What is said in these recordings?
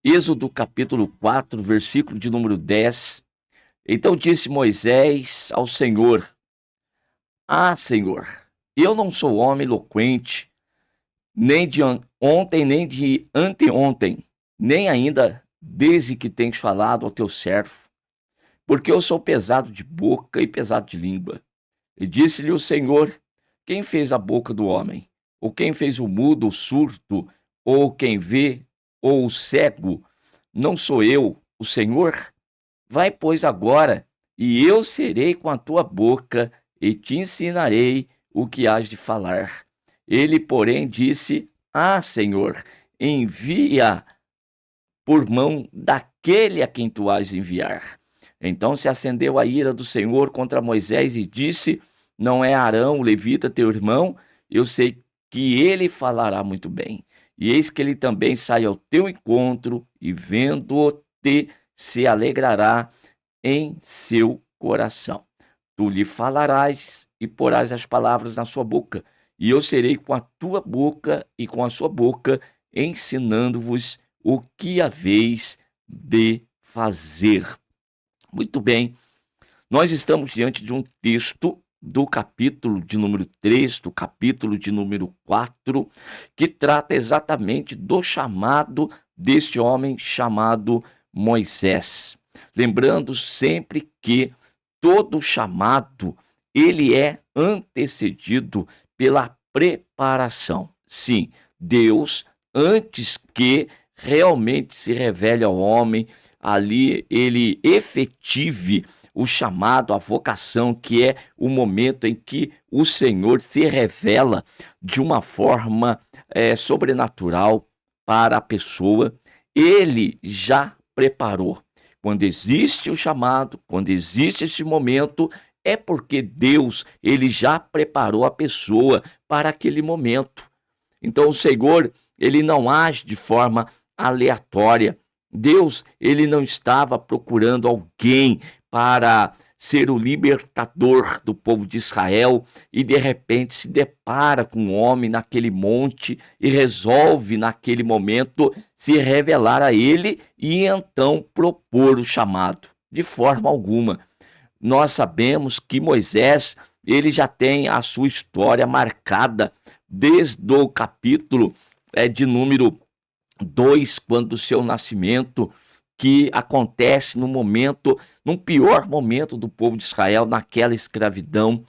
Êxodo capítulo 4, versículo de número 10. Então disse Moisés ao Senhor: Ah, Senhor, eu não sou homem eloquente, nem de ontem, nem de anteontem, nem ainda desde que tens falado ao teu servo, porque eu sou pesado de boca e pesado de língua. E disse-lhe o Senhor: Quem fez a boca do homem? Ou quem fez o mudo, o surdo, ou quem vê, ou o cego? Não sou eu, o Senhor? Vai, pois, agora, e eu serei com a tua boca e te ensinarei o que hás de falar. Ele, porém, disse: Ah, Senhor, envia por mão daquele a quem tu has de enviar. Então se acendeu a ira do Senhor contra Moisés e disse: Não é Arão, o levita, teu irmão? Eu sei que ele falará muito bem. E eis que ele também sai ao teu encontro e, vendo-te, se alegrará em seu coração. Tu lhe falarás e porás as palavras na sua boca, e eu serei com a tua boca e com a sua boca, ensinando-vos o que haveis de fazer. Muito bem, nós estamos diante de um texto do capítulo de número 3, do capítulo de número 4, que trata exatamente do chamado deste homem chamado Moisés. Lembrando sempre que todo chamado, ele é antecedido pela preparação. Sim, Deus, antes que realmente se revele ao homem, ali ele efetive o chamado, a vocação, que é o momento em que o Senhor se revela de uma forma sobrenatural para a pessoa. Ele já preparou. Quando existe o chamado, quando existe esse momento, é porque Deus, ele já preparou a pessoa para aquele momento. Então o Senhor, ele não age de forma aleatória. Deus, ele não estava procurando alguém para ser o libertador do povo de Israel e de repente se depara com um homem naquele monte e resolve naquele momento se revelar a ele e então propor o chamado. De forma alguma. Nós sabemos que Moisés, ele já tem a sua história marcada desde o capítulo de número 2, quando o seu nascimento, que acontece no momento, num pior momento do povo de Israel, naquela escravidão,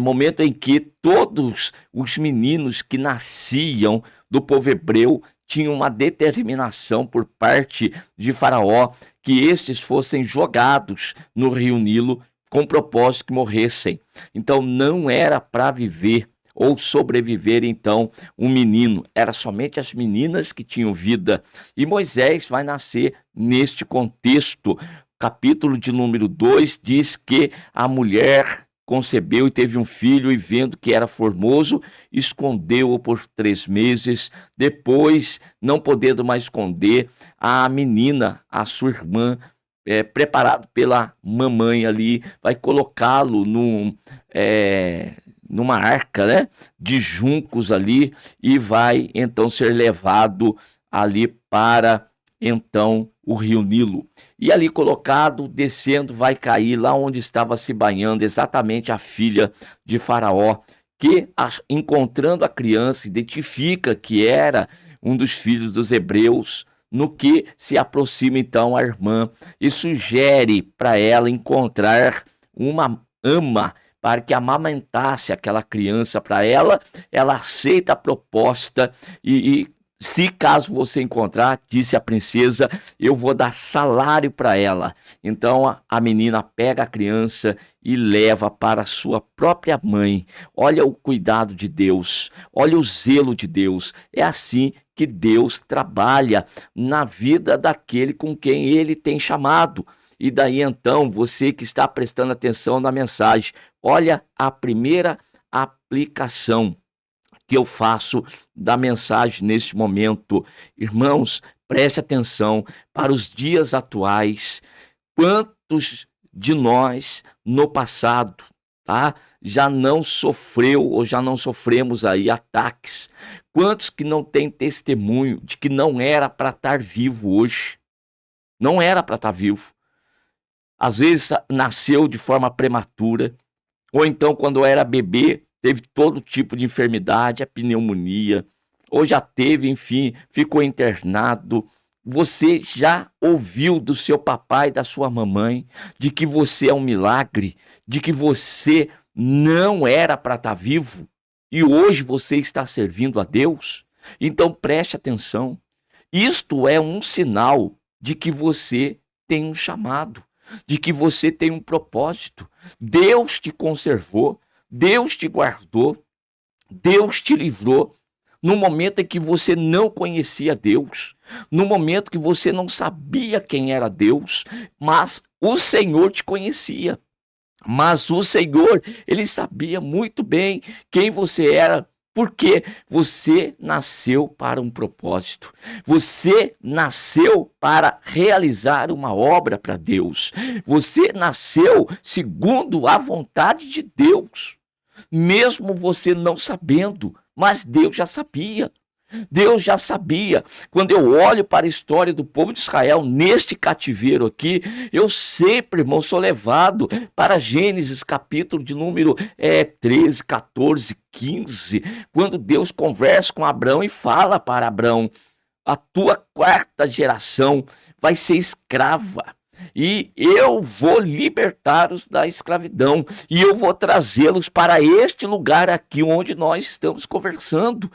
momento em que todos os meninos que nasciam do povo hebreu tinham uma determinação por parte de Faraó que estes fossem jogados no rio Nilo com o propósito que morressem. Então não era para viver ou sobreviver, então, um menino. Era somente as meninas que tinham vida. E Moisés vai nascer neste contexto. Capítulo de número 2 diz que a mulher concebeu e teve um filho, e vendo que era formoso, escondeu-o por 3 meses. Depois, não podendo mais esconder, a menina, a sua irmã, preparado pela mamãe ali, vai colocá-lo numa arca, né, de juncos ali, e vai então ser levado ali para então o rio Nilo. E ali colocado, descendo, vai cair lá onde estava se banhando exatamente a filha de Faraó, que, encontrando a criança, identifica que era um dos filhos dos hebreus, no que se aproxima então a irmã e sugere para ela encontrar uma ama para que amamentasse aquela criança para ela. Ela aceita a proposta e se caso você encontrar, disse a princesa, eu vou dar salário para ela. Então a menina pega a criança e leva para sua própria mãe. Olha o cuidado de Deus, olha o zelo de Deus. É assim que Deus trabalha na vida daquele com quem ele tem chamado. E daí então, você que está prestando atenção na mensagem, olha a primeira aplicação que eu faço da mensagem neste momento. Irmãos, preste atenção para os dias atuais. Quantos de nós no passado, tá? já não sofreu ou já não sofremos aí ataques? Quantos que não têm testemunho de que não era para estar vivo hoje? Não era para estar vivo. Às vezes nasceu de forma prematura, ou então quando era bebê teve todo tipo de enfermidade, a pneumonia, ou já teve, enfim, ficou internado. Você já ouviu do seu papai e da sua mamãe de que você é um milagre, de que você não era para estar vivo e hoje você está servindo a Deus? Então preste atenção. Isto é um sinal de que você tem um chamado, de que você tem um propósito. Deus te conservou, Deus te guardou, Deus te livrou no momento em que você não conhecia Deus, no momento que você não sabia quem era Deus, mas o Senhor te conhecia. Mas o Senhor, ele sabia muito bem quem você era, porque você nasceu para um propósito. Você nasceu para realizar uma obra para Deus. Você nasceu segundo a vontade de Deus. Mesmo você não sabendo, mas Deus já sabia. Deus já sabia. Quando eu olho para a história do povo de Israel neste cativeiro aqui, eu sempre, irmão, sou levado para Gênesis, capítulo de número 13, 14, 15, quando Deus conversa com Abraão e fala para Abraão: a tua quarta geração vai ser escrava. E eu vou libertá-los da escravidão e eu vou trazê-los para este lugar aqui onde nós estamos conversando.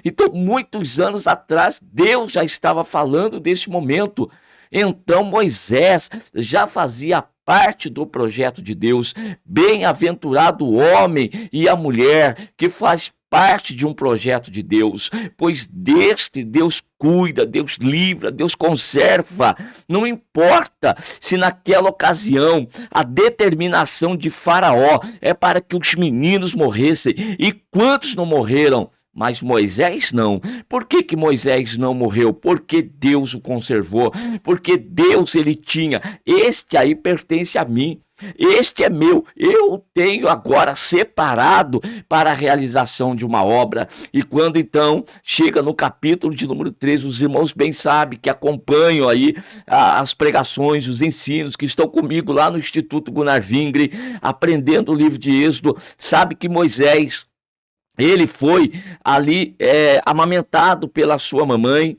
Então, muitos anos atrás, Deus já estava falando desse momento. Então, Moisés já fazia parte do projeto de Deus. Bem-aventurado o homem e a mulher que faz parte de um projeto de Deus, pois deste Deus cuida, Deus livra, Deus conserva. Não importa se naquela ocasião a determinação de Faraó é para que os meninos morressem, e quantos não morreram? Mas Moisés não. Por que Moisés não morreu? Porque Deus o conservou. Porque Deus, ele tinha: este aí pertence a mim, este é meu, eu tenho agora separado para a realização de uma obra. E quando então chega no capítulo de número 13, os irmãos bem sabem, que acompanham aí as pregações, os ensinos, que estão comigo lá no Instituto Gunnar Vingre, aprendendo o livro de Êxodo, sabe que Moisés, ele foi ali amamentado pela sua mamãe,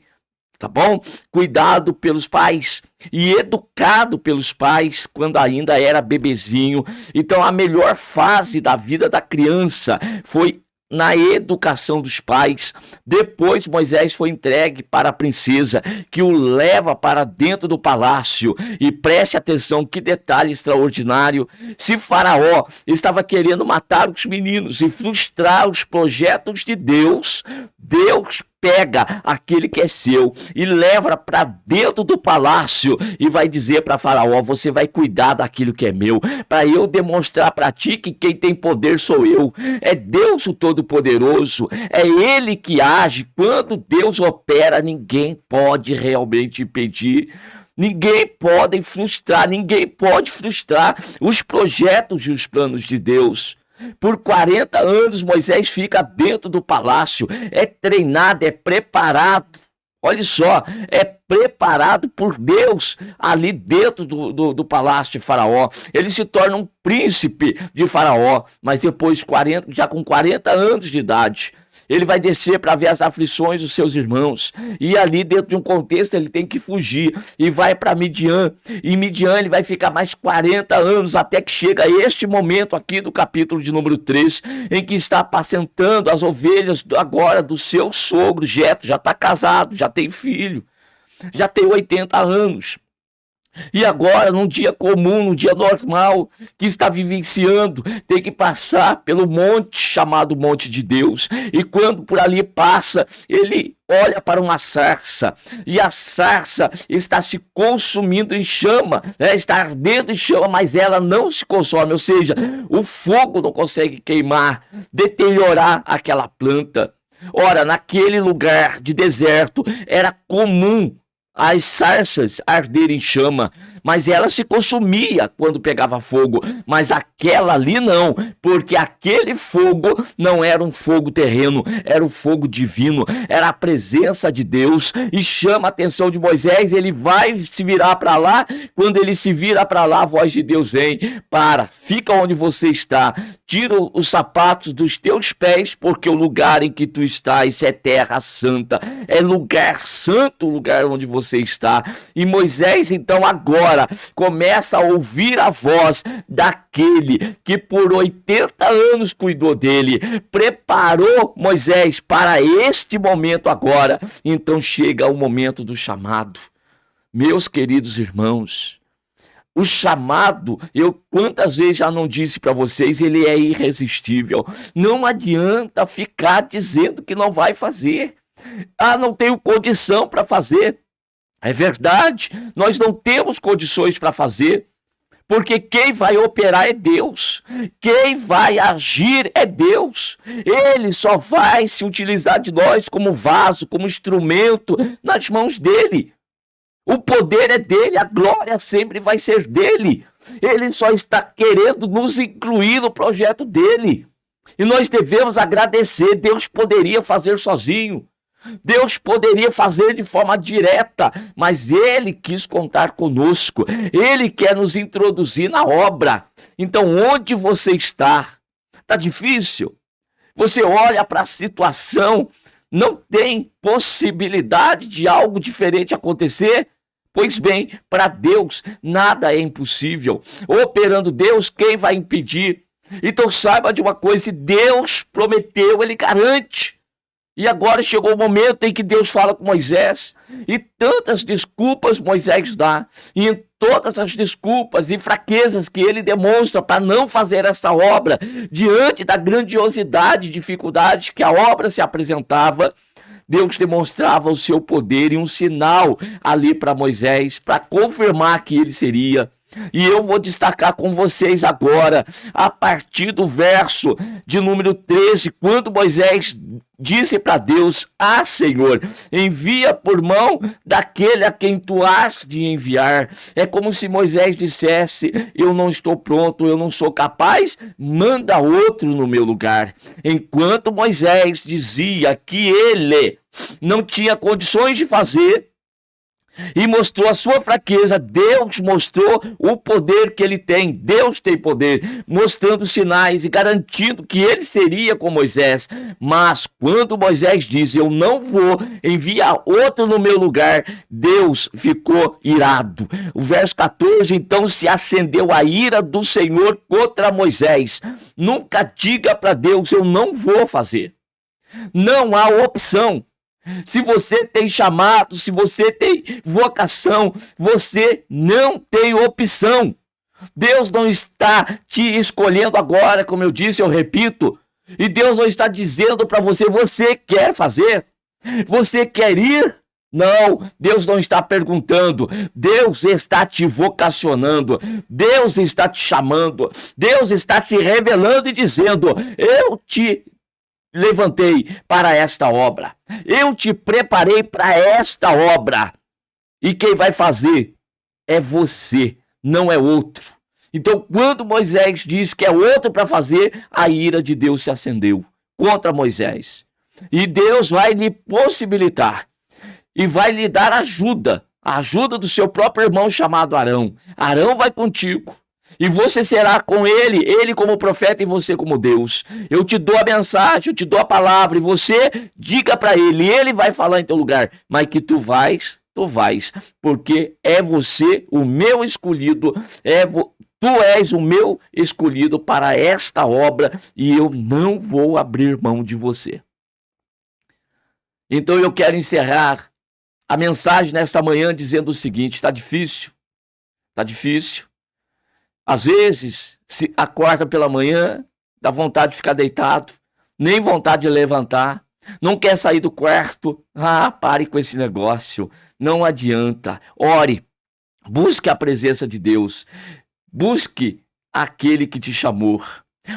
tá bom? Cuidado pelos pais e educado pelos pais quando ainda era bebezinho. Então a melhor fase da vida da criança foi na educação dos pais. Depois Moisés foi entregue para a princesa, que o leva para dentro do palácio. E preste atenção, que detalhe extraordinário: se Faraó estava querendo matar os meninos e frustrar os projetos de Deus, Deus pega aquele que é seu e leva para dentro do palácio e vai dizer para Faraó: você vai cuidar daquilo que é meu, para eu demonstrar para ti que quem tem poder sou eu. É Deus o Todo-Poderoso, é Ele que age. Quando Deus opera, ninguém pode realmente impedir. Ninguém pode frustrar os projetos e os planos de Deus. Por 40 anos Moisés fica dentro do palácio, é treinado, é preparado. Olha só, é preparado por Deus ali dentro do palácio de Faraó. Ele se torna um príncipe de Faraó, mas depois, já com 40 anos de idade, ele vai descer para ver as aflições dos seus irmãos. E ali, dentro de um contexto, ele tem que fugir e vai para Midian. E em Midian ele vai ficar mais 40 anos, até que chega este momento aqui do capítulo de número 3, em que está apacentando as ovelhas agora do seu sogro Jetro. Já está casado, já tem filho, já tem 80 anos. E agora, num dia comum, num dia normal, que está vivenciando, tem que passar pelo monte chamado Monte de Deus. E quando por ali passa, ele olha para uma sarça, e a sarça está se consumindo em chama, está ardendo em chama, mas ela não se consome, ou seja, o fogo não consegue queimar, deteriorar aquela planta. Ora, naquele lugar de deserto, era comum as sarças arderem em chama, mas ela se consumia quando pegava fogo, mas aquela ali não, porque aquele fogo não era um fogo terreno, era um fogo divino, era a presença de Deus, e chama a atenção de Moisés. Ele vai se virar para lá, quando ele se vira para lá, a voz de Deus vem: fica onde você está, tira os sapatos dos teus pés, porque o lugar em que tu estás é terra santa, é lugar santo, o lugar onde você está. E Moisés então agora começa a ouvir a voz daquele que por 80 anos cuidou dele, preparou Moisés para este momento agora. Então chega o momento do chamado. Meus queridos irmãos, o chamado, eu quantas vezes já não disse para vocês, ele é irresistível. Não adianta ficar dizendo que não vai fazer. Não tenho condição para fazer. É verdade, nós não temos condições para fazer, porque quem vai operar é Deus, quem vai agir é Deus. Ele só vai se utilizar de nós como vaso, como instrumento nas mãos dele. O poder é dele, a glória sempre vai ser dele. Ele só está querendo nos incluir no projeto dele. E nós devemos agradecer. Deus poderia fazer sozinho. Deus poderia fazer de forma direta, mas Ele quis contar conosco. Ele quer nos introduzir na obra. Então, onde você está? Está difícil? Você olha para a situação, não tem possibilidade de algo diferente acontecer? Pois bem, para Deus nada é impossível. Operando Deus, quem vai impedir? Então saiba de uma coisa: se Deus prometeu, Ele garante. E agora chegou o momento em que Deus fala com Moisés, e tantas desculpas Moisés dá, e em todas as desculpas e fraquezas que ele demonstra para não fazer esta obra, diante da grandiosidade e dificuldade que a obra se apresentava, Deus demonstrava o seu poder e um sinal ali para Moisés, para confirmar que ele seria. E eu vou destacar com vocês agora, a partir do verso de número 13, quando Moisés disse para Deus: Senhor, envia por mão daquele a quem tu has de enviar. É como se Moisés dissesse: eu não estou pronto, eu não sou capaz, manda outro no meu lugar. Enquanto Moisés dizia que ele não tinha condições de fazer, e mostrou a sua fraqueza, Deus mostrou o poder que ele tem. Deus tem poder, mostrando sinais e garantindo que ele seria com Moisés. Mas quando Moisés diz: eu não vou enviar outro no meu lugar, Deus ficou irado. O verso 14, então se acendeu a ira do Senhor contra Moisés. Nunca diga para Deus: eu não vou fazer. Não há opção. Se você tem chamado, se você tem vocação, você não tem opção. Deus não está te escolhendo agora, como eu disse, eu repito. E Deus não está dizendo para você: você quer fazer? Você quer ir? Não, Deus não está perguntando. Deus está te vocacionando. Deus está te chamando. Deus está se revelando e dizendo: eu te levantei para esta obra. Eu te preparei para esta obra. E quem vai fazer é você, não é outro. Então, quando Moisés diz que é outro para fazer, a ira de Deus se acendeu contra Moisés. E Deus vai lhe possibilitar e vai lhe dar ajuda, a ajuda do seu próprio irmão chamado Arão. Arão vai contigo. E você será com ele como profeta e você como Deus. Eu te dou a mensagem, eu te dou a palavra, e você diga para ele vai falar em teu lugar. Mas que tu vais, porque é você o meu escolhido, tu és o meu escolhido para esta obra, e eu não vou abrir mão de você. Então eu quero encerrar a mensagem nesta manhã dizendo o seguinte: está difícil. Às vezes, se acorda pela manhã, dá vontade de ficar deitado, nem vontade de levantar, não quer sair do quarto. Pare com esse negócio, não adianta. Ore, busque a presença de Deus, busque aquele que te chamou.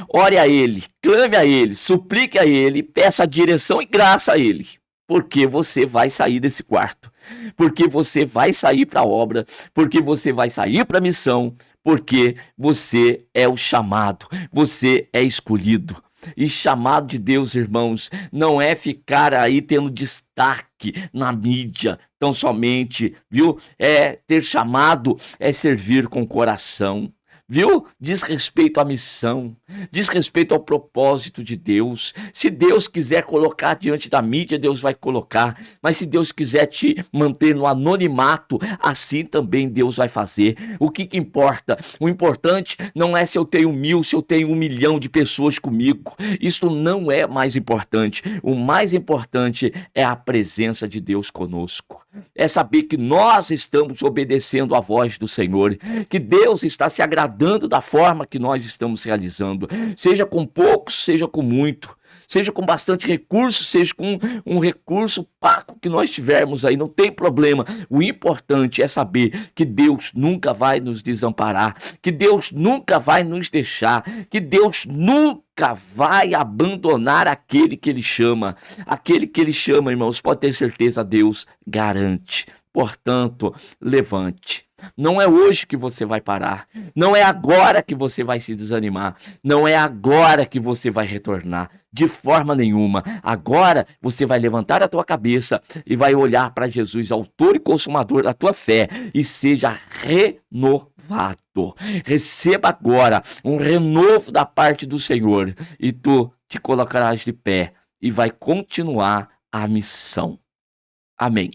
Ore a Ele, clame a Ele, suplique a Ele, peça direção e graça a Ele, porque você vai sair desse quarto. porque você vai sair para a obra, porque você vai sair para a missão, porque você é o chamado, você é escolhido. E chamado de Deus, irmãos, não é ficar aí tendo destaque na mídia, tão somente, viu? É ter chamado, é servir com coração. Viu? Diz respeito à missão, diz respeito ao propósito de Deus. Se Deus quiser colocar diante da mídia, Deus vai colocar. Mas se Deus quiser te manter no anonimato, assim também Deus vai fazer. O que importa? O importante não é se eu tenho 1000, se eu tenho 1 milhão de pessoas comigo. Isso não é mais importante. O mais importante é a presença de Deus conosco. É saber que nós estamos obedecendo à voz do Senhor, que Deus está se agradando da forma que nós estamos realizando, seja com pouco, seja com muito, seja com bastante recurso, seja com um recurso pago que nós tivermos aí, não tem problema. O importante é saber que Deus nunca vai nos desamparar, que Deus nunca vai nos deixar, que Deus nunca vai abandonar aquele que Ele chama. Aquele que Ele chama, irmãos, pode ter certeza, Deus garante. Portanto, levante. Não é hoje que você vai parar. Não é agora que você vai se desanimar. Não é agora que você vai retornar. De forma nenhuma. Agora você vai levantar a tua cabeça e vai olhar para Jesus, autor e consumador da tua fé, e seja renovado. Receba agora um renovo da parte do Senhor e tu te colocarás de pé e vai continuar a missão. Amém.